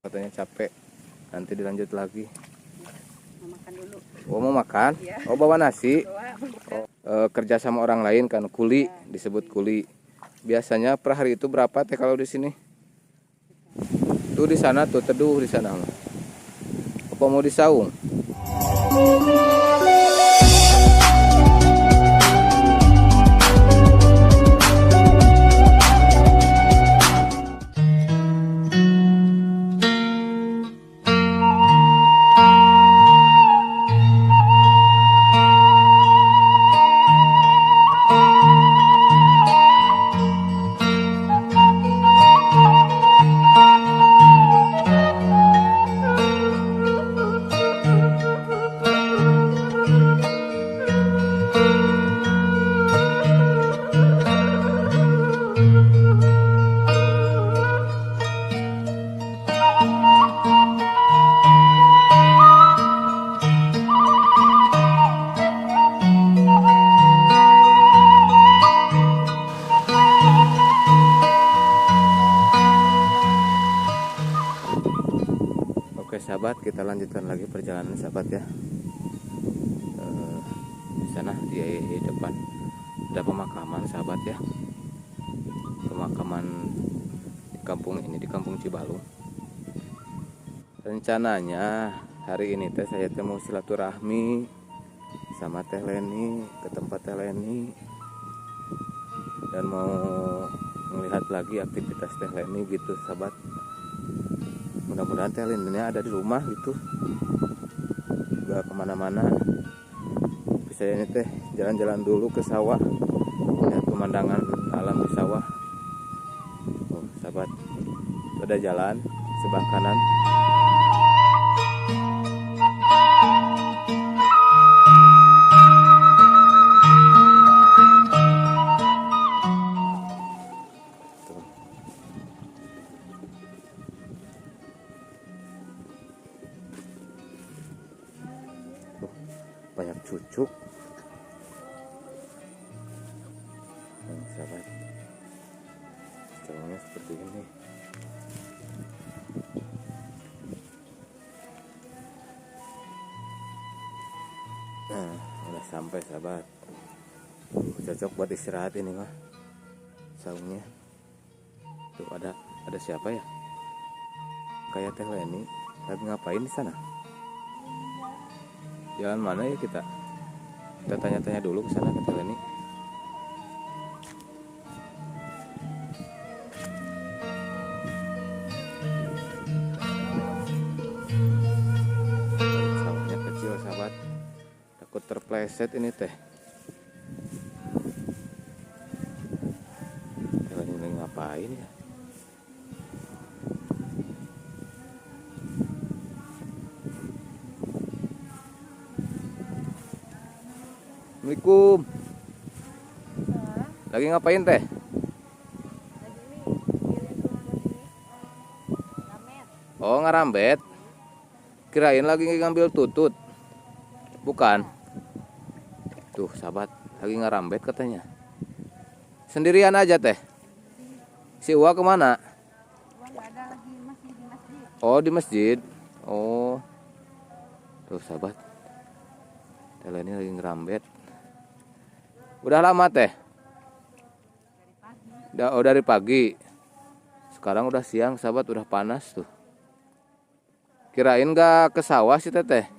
Katanya capek, nanti dilanjut lagi. Mau makan dulu. Oh, mau makan? Ya. Oh, bawa nasi. Bawa. Kerja sama orang lain kan, kuli, disebut kuli. Biasanya per hari itu berapa teh kalau di sini? Tuh di sana tuh teduh di sana. Apa mau disaung? Oke sahabat, kita lanjutkan lagi perjalanan sahabat ya. Di sana di depan ada pemakaman sahabat ya. Pemakaman di kampung ini, di kampung Cibalung. Rencananya hari ini teh saya mau silaturahmi sama Teh Leni ke tempat Teh Leni dan mau melihat lagi aktivitas Teh Leni gitu sahabat. Mudah-mudahan Teh Leni ada di rumah gitu, gak kemana-mana. Saya ini teh jalan-jalan dulu ke sawah, lihat pemandangan alam di sawah. Oh sahabat, ada jalan sebelah kanan. Banyak cucuk. Sahabat, caranya seperti ini. Nah, udah sampai sahabat. Cocok buat istirahat ini mah. Saungnya. Tuh ada siapa ya? Kayak Teh Leni lagi ngapain di sana? Jalan mana ya kita? Kita tanya-tanya dulu ke sana ke Teh Leni. Sawahnya kecil sahabat, takut terpleset ini teh. Teh Leni ngapain ya? Assalamualaikum. Lagi ngapain teh? Oh ngarambet. Kirain lagi ngambil tutut. Bukan. Tuh sahabat, lagi ngarambet katanya. Sendirian aja teh. Si Uwa kemana? Oh di masjid. Oh. Tuh sahabat, Teh Leni lagi ngerambet. Udah lama teh? Dari pagi. Sekarang udah siang sahabat, udah panas tuh. Kirain gak ke sawah sih teteh.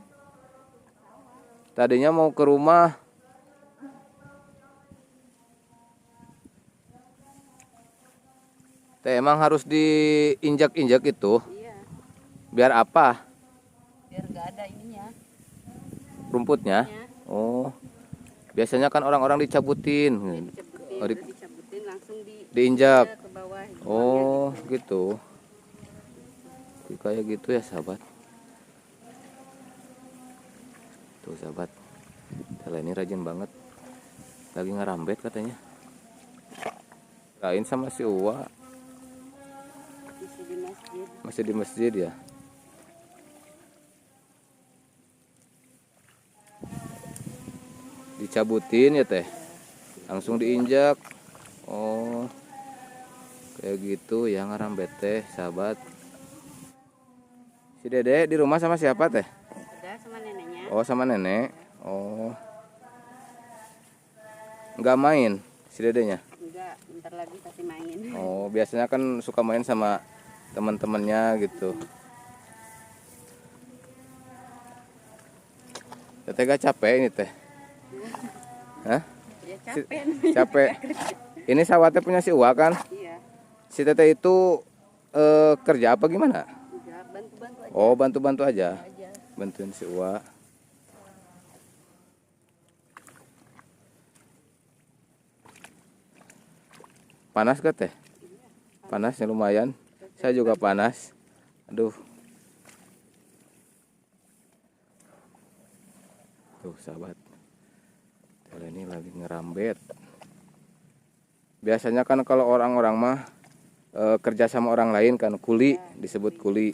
Tadinya mau ke rumah. Teh emang harus diinjak-injak itu. Iya. Biar apa? Biar gak ada ininya. Rumputnya? Oh. Biasanya kan orang-orang dicabutin. Dicabutin langsung diinjak ke bawah. Oh gitu. Kayak gitu ya sahabat. Tuh sahabat, Teh Leni rajin banget. Lagi ngerambet katanya. Lain sama si Uwa. Masih di masjid ya. Dicabutin ya teh, langsung diinjak. Oh kayak gitu ya ngarambet teh sahabat. Si Dede di rumah sama siapa teh? Udah sama neneknya. Oh, sama nenek. Oh. Nggak main si Dedenya? Enggak, bentar lagi pasti main. Oh, biasanya kan suka main sama teman-temannya gitu. Teteh gak capek ini teh? Hah? Ya capek. Capek. Ini sawatnya punya si Uwa kan? Iya. Si Teteh itu kerja apa gimana? Enggak, bantu-bantu aja. Oh, bantu-bantu aja. Aja. Bantuin si Uwa. Panas gak teh? Panasnya lumayan. Saya juga panas. Aduh. Tuh sahabat. Tele ini lagi ngerambet. Biasanya kan kalau orang-orang mah kerja sama orang lain kan kuli, disebut kuli.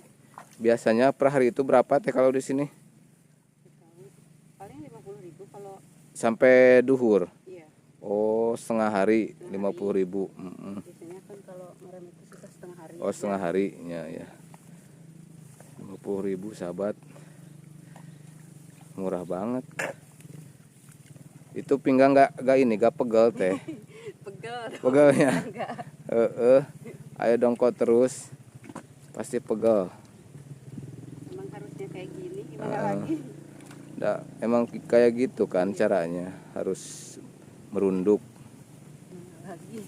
Biasanya per hari itu berapa teh kalau di sini? Paling 50.000 kalau Sampai duhur. iya. Oh, setengah hari 50.000. Biasanya kan kalau ngerem itu susah setengah hari. Oh, setengah harinya ya. 50.000 sahabat. Murah banget. Itu pinggang gak ini gak pegel teh. Pegel. Pegelnya. Enggak. Ayo dongkot terus. Pasti pegel. Emang harusnya kayak gini, gimana lagi? Emang kayak gitu kan caranya. Harus merunduk. Gimana lagi?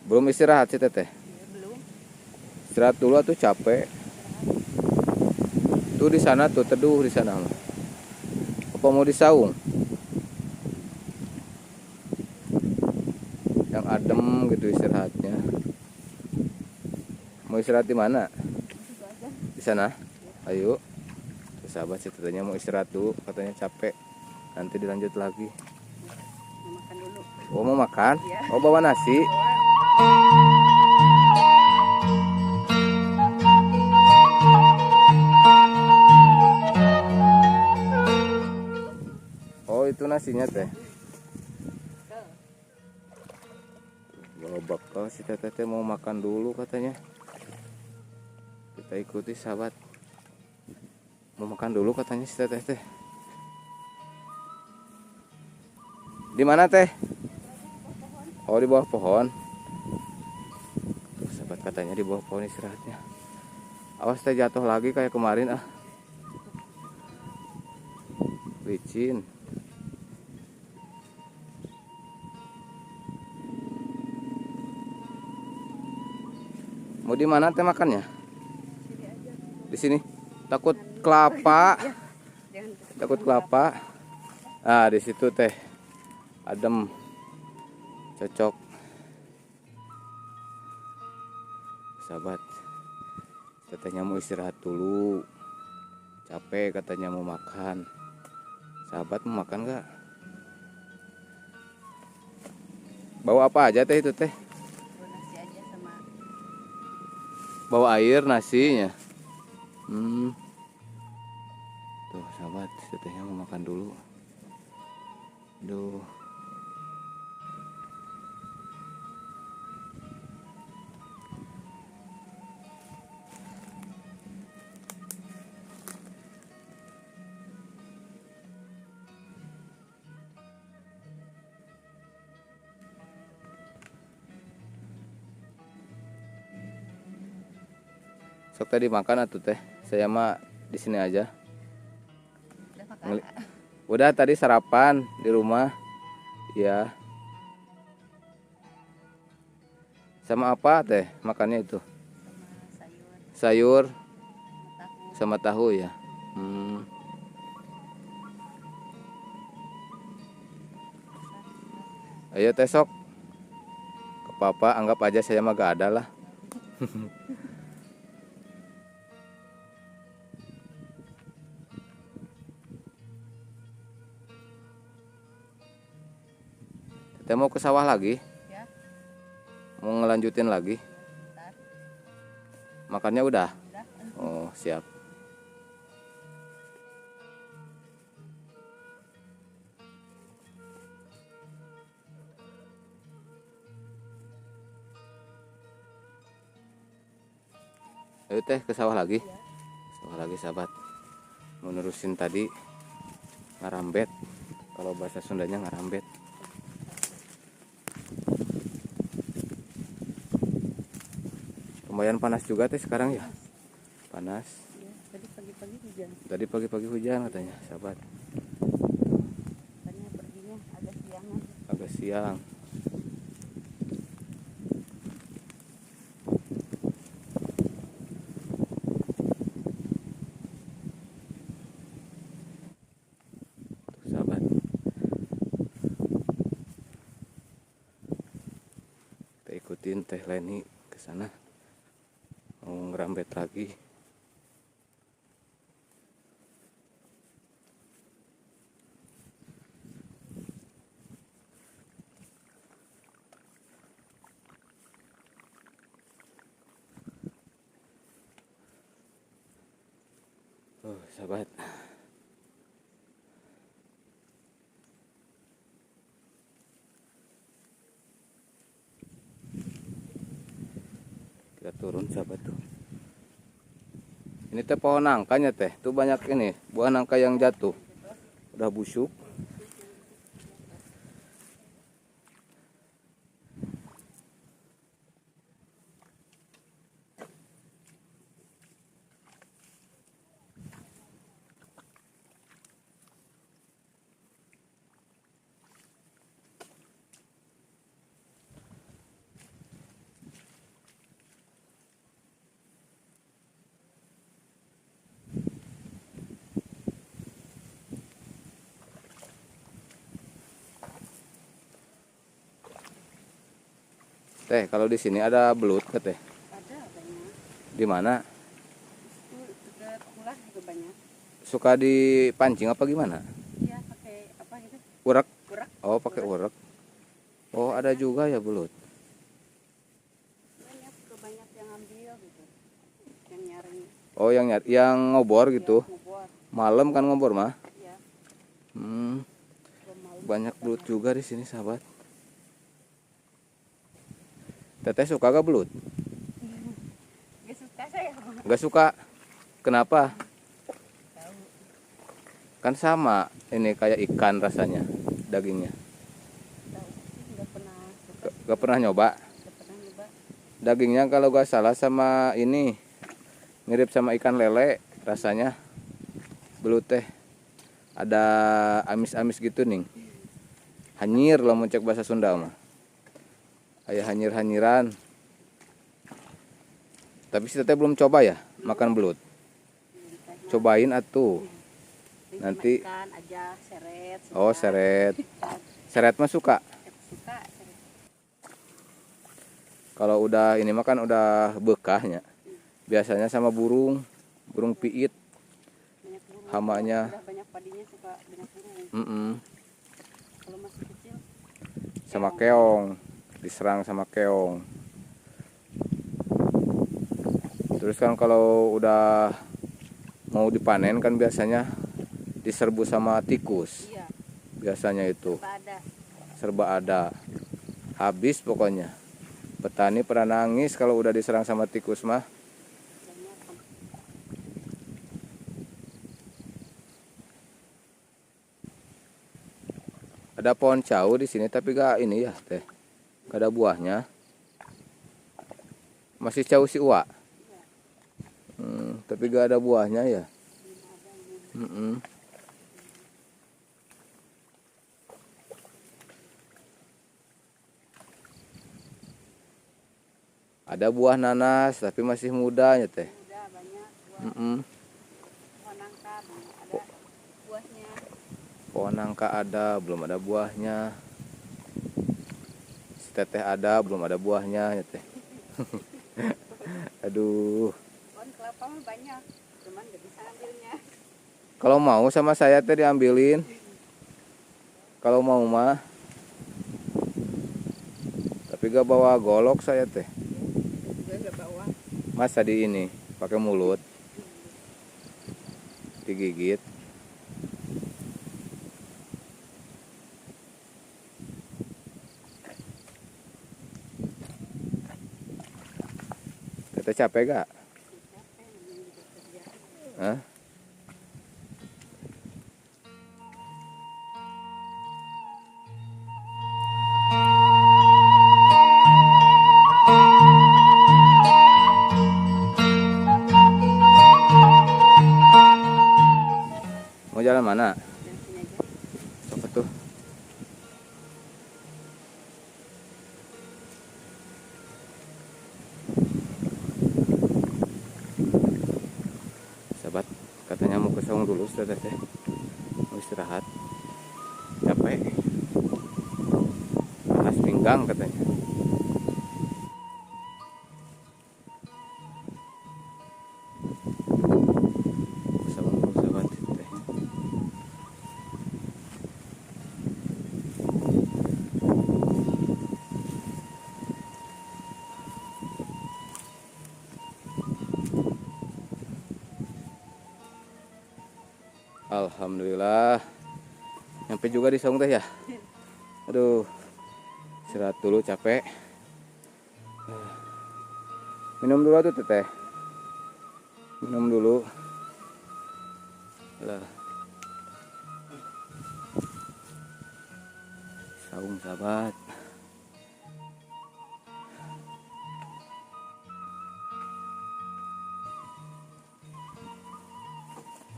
Belum istirahat sih teteh. Ya, belum. Istirahat dulu tuh capek. Tuh di sana tuh teduh di sana. Apa mau disaung? Yang adem gitu istirahatnya. Mau istirahat di mana? Di sana. Ayo. Tuh, sahabat sih tetehnya mau istirahat dulu, katanya capek. Nanti dilanjut lagi. Mau makan dulu. Oh, mau makan? Iya. Oh, bawa nasi. Oh, itu nasinya teh. Bawa bekal si teteh mau makan dulu katanya. Kita ikuti sahabat. Mau makan dulu katanya si teteh teh. Di mana teh? Oh, di bawah pohon. Tuh, sahabat katanya di bawah pohon istirahatnya. Awas teh jatuh lagi kayak kemarin ah. Licin. Mau di mana teh makannya? Di sini. Takut kelapa. Jangan Takut kelapa. Ah, di situ teh. Adem. Cocok. Sahabat. Katanya mau istirahat dulu. Capek katanya mau makan. Sahabat mau makan gak? Bawa apa aja teh itu teh? bawa nasi aja sama Bawa air nasinya. Tuh sahabat, tetehnya mau makan dulu. Duh. Sok tadi makan atuh teh. Saya mah di sini aja. udah makan. Udah tadi sarapan di rumah. Iya. Sama apa teh makannya itu? Sama Sayur sayur sama sama tahu. tahu ya. Ayo teh sok. Ke papa anggap aja saya mah gak ada lah. Teteh mau ke sawah lagi? Ya, Mau ngelanjutin lagi? bentar. Makannya udah? Udah. Oh, siap. Ayo teh ke sawah lagi. Ya. Sawah lagi sahabat. Mau nerusin tadi ngarambet. Kalau bahasa Sundanya ngarambet. Lumayan panas juga teh sekarang ya. Panas. Ya, tadi pagi-pagi hujan. Tadi pagi-pagi hujan katanya sahabat. Katanya perginya agak siangan. Agak siang. Tuh, sahabat. Kita ikutin Teh Leni ke sana. Mau ngerambet lagi. Oh, sahabat. Kita turun sahabat tuh. Ini teh pohon nangkanya teh. Tuh banyak ini buah nangka yang jatuh. Udah busuk. Teh, kalau di sini ada belut ke teh. Ada banyak. Di mana? Itu dekat ulah juga banyak. Suka dipancing apa gimana? Iya, pakai apa gitu? Urak. Urak. Oh, pakai urak. Oh, ada juga ya belut. Banyak, juga banyak yang ambil gitu. Yang nyari. Oh, yang nyari, yang ngobor gitu. Ya, ngobor. Malam kan ngobor mah. Iya. Malam Banyak belut juga di sini, sahabat. Teteh suka gak belut? Gak suka saya. Gak suka. Kenapa? Tahu. Kan sama ini kayak ikan rasanya, dagingnya. Tahu sih nggak pernah suka. Gak pernah nyoba. Nggak pernah nyoba. Dagingnya kalau gak salah sama ini mirip sama ikan lele rasanya. Belut teh ada amis-amis gitu nih. Hanyir lah muncak bahasa Sunda mah. Ayah hanyir-hanyiran. Tapi si teteh belum coba ya makan belut. Cobain atuh. Nanti Ikan aja seret. oh seret. Seret mah suka. Suka seret. Kalau udah ini mah kan udah bekahnya. Biasanya sama burung piit. Banyak burung. Hamanya. Udah banyak padinya suka banyak burung. Kalau masih kecil Sama keong. Diserang sama keong. Terus kan kalau udah mau dipanen kan biasanya diserbu sama tikus. iya Biasanya itu ada. serba ada. Habis pokoknya. Petani pernah nangis kalau udah diserang sama tikus mah. Banyak. Ada pohon cau di sini tapi gak ini ya teh. Gak ada buahnya. Masih cau si uak. Tapi gak ada buahnya ya. Ada buah nanas tapi masih muda ya teh. Udah banyak buah. Pohon nangka belum ada buahnya. Pohon nangka ada, belum ada buahnya. Si teteh ada, belum ada buahnya ya teh. Aduh. Pohon kelapa mah banyak, cuman gak bisa ambilnya. Kalau mau sama saya teh diambilin. Kalau mau mah. Tapi gak bawa golok saya teh. Gue gak bawa. Masa di ini pakai mulut. Digigit. Teteh capek gak? atuh. Sahabat, katanya mau ke saung dulu sudah teh. Mau istirahat. Capek. Panas pinggang katanya. Saung dulu sahabat teh. Alhamdulillah. Nyampe juga di saung teh ya. Aduh. Istirahat dulu capek. Minum dulu tuh teteh. Minum dulu. Lah. Saung sahabat.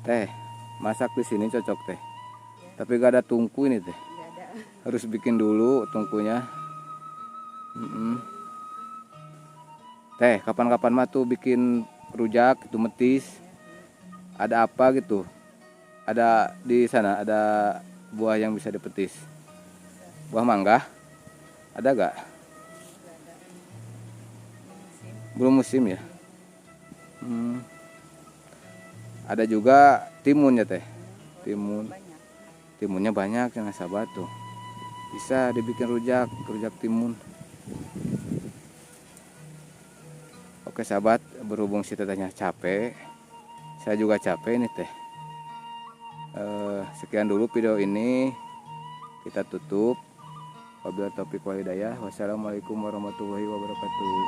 Teh, masak di sini cocok teh. Tapi gak ada tungku ini teh. Nggak ada. Harus bikin dulu tungkunya. Teh, kapan-kapan mah tuh bikin rujak itu metis. Ada apa gitu? Ada di sana ada buah yang bisa dipetis. Buah mangga? Ada gak? Nggak ada. Musim Belum musim ya. Ada juga timunnya teh. Timun. banyak. Timunnya banyak yang sahabat tuh. Bisa dibikin rujak timun. Oke sahabat, berhubung si tetehnya capek, saya juga capek nih teh. Sekian dulu video ini, kita tutup. Wabillahi taufiq wal hidayah. Wassalamualaikum warahmatullahi wabarakatuh.